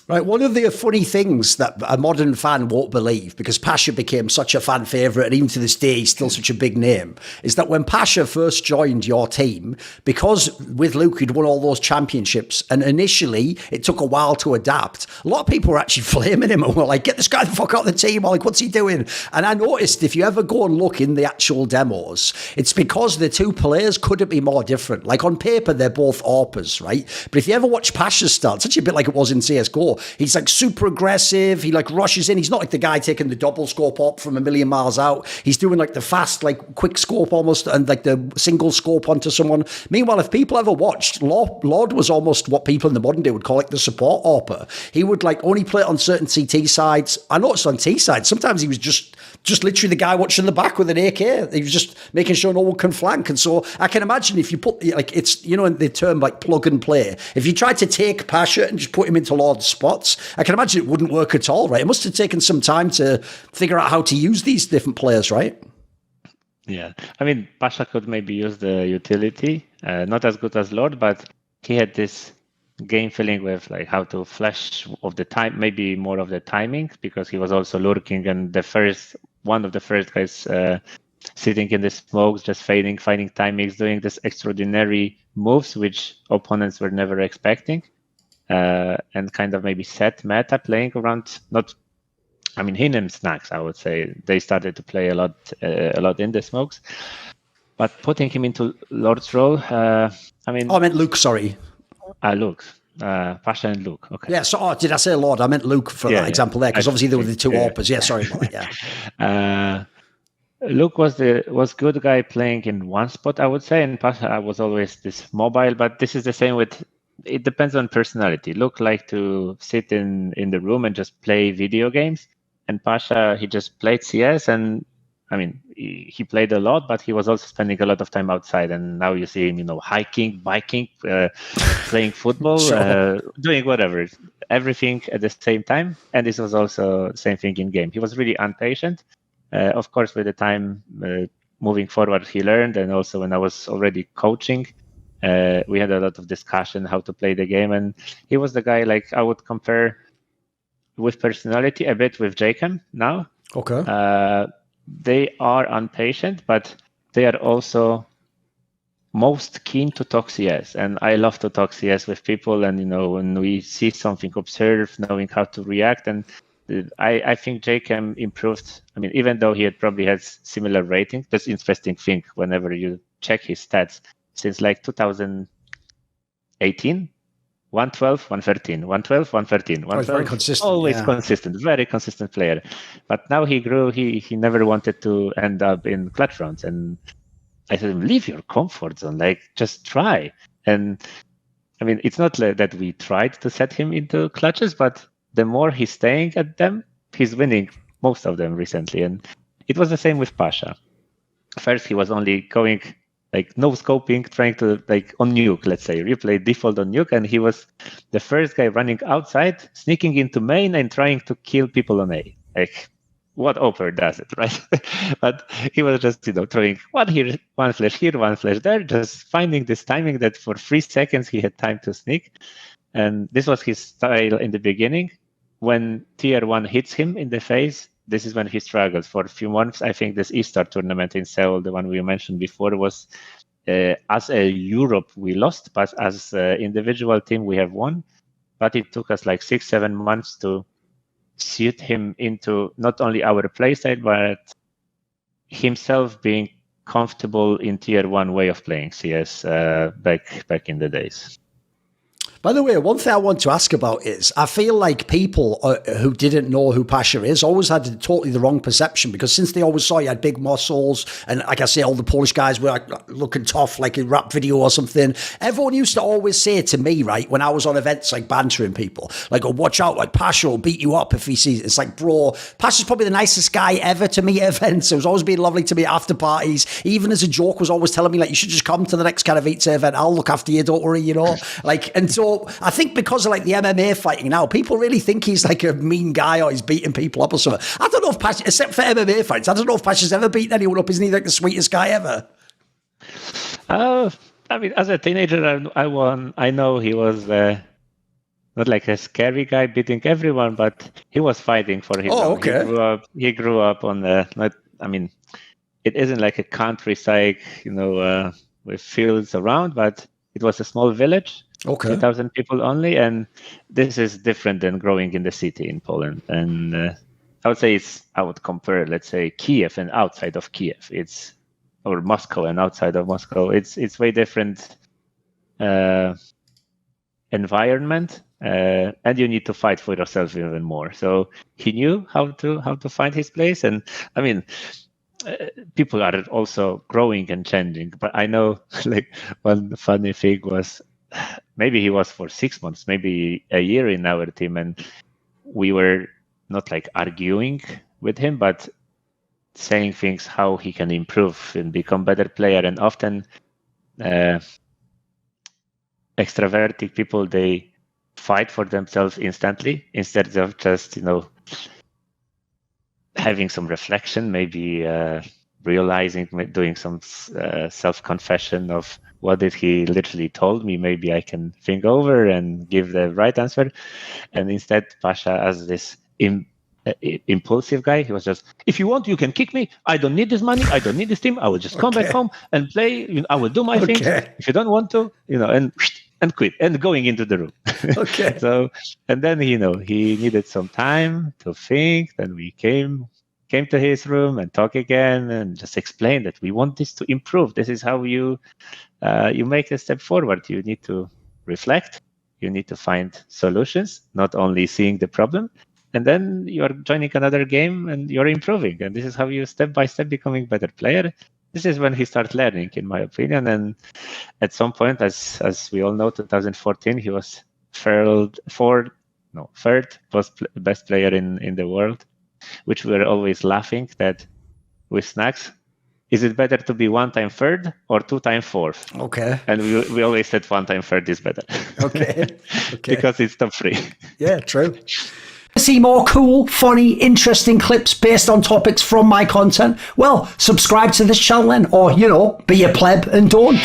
Right, one of the funny things that a modern fan won't believe, because Pasha became such a fan favourite, and even to this day he's still such a big name, is that when Pasha first joined your team, because with Luke he'd won all those championships, and initially it took a while to adapt, a lot of people were actually flaming him and were like, get this guy the fuck out of the team, or like, what's he doing? And I noticed if you ever go and look in the actual demos, it's because the two players couldn't be more different. Like on paper, they're both AWPers, right? But if you ever watch Pasha's style, it's actually a bit like it was in CSGO. He's like super aggressive. He like rushes in. He's not like the guy taking the double scope up from a million miles out. He's doing like the fast, like quick scope almost, and like the single scope onto someone. Meanwhile, if people ever watched, Lord was almost what people in the modern day would call like the support AWPer. He would like only play it on certain CT sides. I noticed on T sides, sometimes he was just literally the guy watching the back with an AK. He was just making sure no one can flank. And so I can imagine if you put, like, it's, you know, in the term like plug and play, if you tried to take Pasha and just put him into Lord's spots, I can imagine it wouldn't work at all, right? It must have taken some time to figure out how to use these different players, right? Yeah. I mean, Pasha could maybe use the utility, not as good as Lord, but he had this game feeling with like how to flash of the time, maybe more of the timing, because he was also lurking, and one of the first guys sitting in the smokes, just finding timings, doing this extraordinary moves which opponents were never expecting, and kind of maybe set meta playing around. Him snacks, I would say they started to play a lot in the smokes, but putting him into Lord's role. I meant Luke. Sorry. Luke. Pasha and Luke. Okay. Yeah. So, did I say Lord? I meant Luke for that example there, because obviously there were the two AWPers. Yeah. Sorry about that. Yeah. Luke was good guy playing in one spot, I would say, and Pasha was always this mobile. But this is the same with. It depends on personality. Luke liked to sit in the room and just play video games, and Pasha, he just played CS, and he played a lot, but he was also spending a lot of time outside. And now you see him, hiking, biking, playing football, doing whatever, everything at the same time. And this was also the same thing in game. He was really impatient. Of course, with the time moving forward, he learned. And also when I was already coaching, we had a lot of discussion how to play the game. And he was the guy, like, I would compare with personality a bit with Jacob now. Okay. They are impatient, but they are also most keen to talk CS. And I love to talk CS with people. And, when we see something, observe, knowing how to react. And I think Jacob improved. Even though he had probably had similar rating, that's interesting thing whenever you check his stats since like 2018. 112, 113, 112, 113, 112. Very consistent. Always consistent, very consistent player. But now he grew. He never wanted to end up in clutch rounds. And I said, leave your comfort zone. Like, just try. And it's not that we tried to set him into clutches, but the more he's staying at them, he's winning most of them recently. And it was the same with Pasha. First, he was only going like no scoping, trying to like on nuke, let's say, replay default on nuke, and he was the first guy running outside, sneaking into main and trying to kill people on A. Like, what AWPer does it, right? But he was just, throwing one here, one flash here, one flash there, just finding this timing that for 3 seconds he had time to sneak. And this was his style in the beginning. When tier 1 hits him in the face, this is when he struggled for a few months. I think this Easter tournament in Seoul, the one we mentioned before, was as a Europe we lost, but as an individual team we have won. But it took us like 6-7 months to suit him into not only our playstyle, but himself being comfortable in tier 1 way of playing CS back in the days. By the way, one thing I want to ask about is I feel like people who didn't know who Pasha is always had totally the wrong perception, because since they always saw you had big muscles and, like I say, all the Polish guys were like looking tough, like a rap video or something. Everyone used to always say to me, right, when I was on events, like bantering people, like, oh, watch out, like Pasha will beat you up if he sees it. It's like, bro, Pasha's probably the nicest guy ever to meet at events. It was always being lovely to me at after parties. Even as a joke, was always telling me, like, you should just come to the next kind of VT event. I'll look after you, don't worry, Like, and so I think because of like the MMA fighting now, people really think he's like a mean guy or he's beating people up or something. I don't know if Pasha, except for MMA fights, I don't know if Pasha's ever beaten anyone up. Isn't he like the sweetest guy ever? As a teenager, I know he was not like a scary guy beating everyone, but he was fighting for his own. Okay. He grew up on it isn't like a countryside, with fields around, but it was a small village, 2,000 people only, and this is different than growing in the city in Poland. And I would say I would compare, let's say, Kiev and outside of Kiev. Or Moscow and outside of Moscow. It's way different environment, and you need to fight for yourself even more. So he knew how to find his place, and I mean, people are also growing and changing. But I know, like, one funny thing was, maybe he was for 6 months, maybe a year in our team, and we were not like arguing with him, but saying things how he can improve and become better player. And often extroverted people, they fight for themselves instantly instead of just having some reflection, maybe realizing, doing some self-confession of what did he literally told me. Maybe I can think over and give the right answer. And instead, Pasha, as this impulsive guy, he was just, if you want, you can kick me. I don't need this money. I don't need this team. I will just come back home and play. I will do my things. If you don't want to, and quit and going into the room. Okay. So, and then he needed some time to think. Then we came to his room and talk again and just explain that we want this to improve. This is how you make a step forward. You need to reflect. You need to find solutions, not only seeing the problem. And then you are joining another game and you're improving. And this is how you step by step becoming a better player. This is when he starts learning, in my opinion. And at some point, as we all know, 2014, he was third best player in the world, which we were always laughing that with Snacks. Is it better to be 1-time third or 2-time fourth? Okay. And we always said 1-time third is better. Okay. Because it's top 3. Yeah, true. See more cool, funny, interesting clips based on topics from my content? Well, subscribe to this channel then, or, be a pleb and don't.